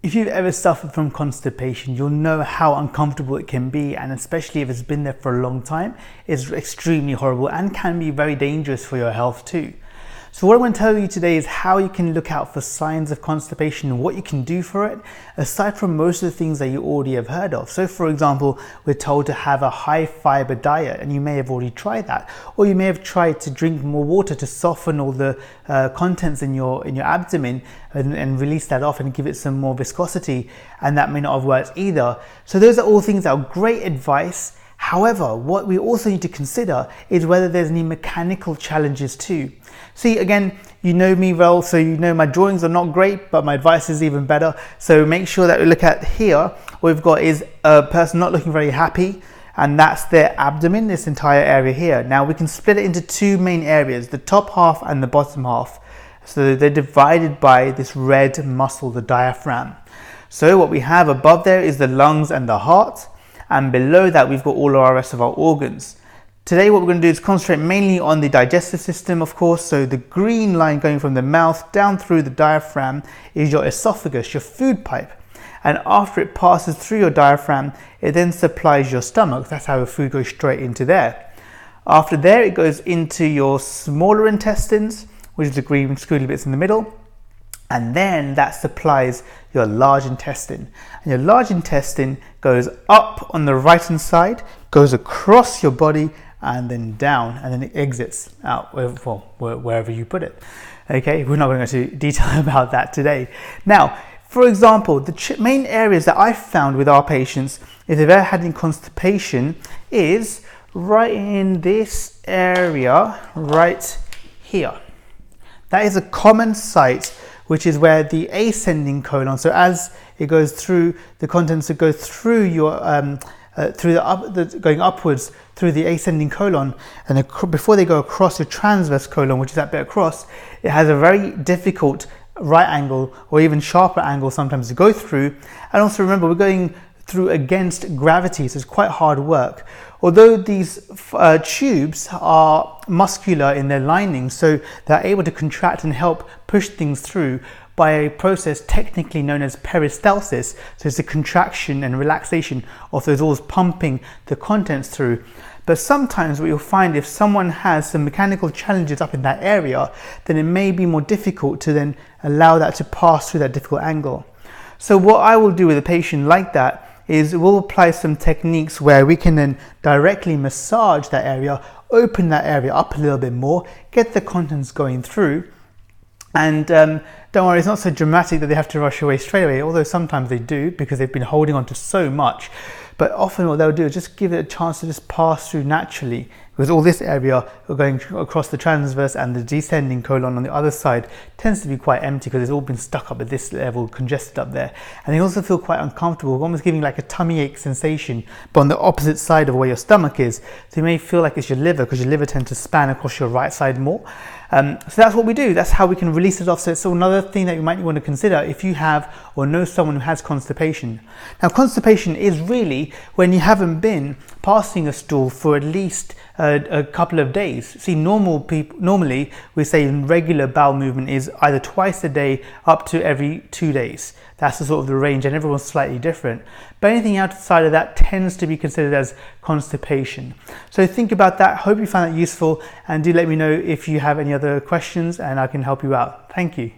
If you've ever suffered from constipation, you'll know how uncomfortable it can be, and especially if it's been there for a long time, it's extremely horrible and can be very dangerous for your health too. So what I'm going to tell you today is how you can look out for signs of constipation and what you can do for it, aside from most of the things that you already have heard of. So for example, we're told to have a high fiber diet, and you may have already tried that, or you may have tried to drink more water to soften all the contents in your abdomen and release that off and give it some more viscosity, and that may not have worked either. So those are all things that are great advice. However, what we also need to consider is whether there's any mechanical challenges too. See, again, you know me well, so you know my drawings are not great, but my advice is even better. So make sure that we look at here, what we've got is a person not looking very happy, and that's their abdomen, this entire area here. Now we can split it into two main areas, the top half and the bottom half. So they're divided by this red muscle, the diaphragm. So what we have above there is the lungs and the heart, and below that we've got all of our rest of our organs. Today what we're going to do is concentrate mainly on the digestive system, of course. So the green line going from the mouth down through the diaphragm is your esophagus, your food pipe. And after it passes through your diaphragm, it then supplies your stomach. That's how the food goes straight into there. After there, it goes into your smaller intestines, which is the green squiggly bits in the middle. And then that supplies your large intestine. And your large intestine goes up on the right hand side, goes across your body, and then down, and then it exits out, wherever you put it. Okay, we're not going to go into detail about that today. Now, for example, the main areas that I've found with our patients, if they've ever had any constipation, is right in this area, right here. That is a common site, which is where the ascending colon, so as it goes through the contents that go through your going upwards through the ascending colon, and before they go across your transverse colon, which is that bit across, it has a very difficult right angle or even sharper angle sometimes to go through. And also remember, we're going through against gravity, so it's quite hard work. Although these tubes are muscular in their lining, so they're able to contract and help push things through by a process technically known as peristalsis. So it's the contraction and relaxation of those walls pumping the contents through. But sometimes what you'll find, if someone has some mechanical challenges up in that area, then it may be more difficult to then allow that to pass through that difficult angle. So what I will do with a patient like that is we'll apply some techniques where we can then directly massage that area, open that area up a little bit more, get the contents going through. And don't worry, it's not so dramatic that they have to rush away straight away, although sometimes they do because they've been holding on to so much. But often what they'll do is just give it a chance to just pass through naturally, because all this area going across the transverse and the descending colon on the other side tends to be quite empty because it's all been stuck up at this level, congested up there. And they also feel quite uncomfortable, almost giving like a tummy ache sensation, but on the opposite side of where your stomach is. So you may feel like it's your liver, because your liver tends to span across your right side more. So that's what we do. That's how we can release it off. So it's another thing that you might want to consider if you have or know someone who has constipation. Now, constipation is really when you haven't been passing a stool for at least a couple of days. See, normally we say regular bowel movement is either twice a day up to every 2 days. That's the sort of the range, and everyone's slightly different. But anything outside of that tends to be considered as constipation. So think about that. Hope you found that useful, and do let me know if you have any other questions and I can help you out. Thank you.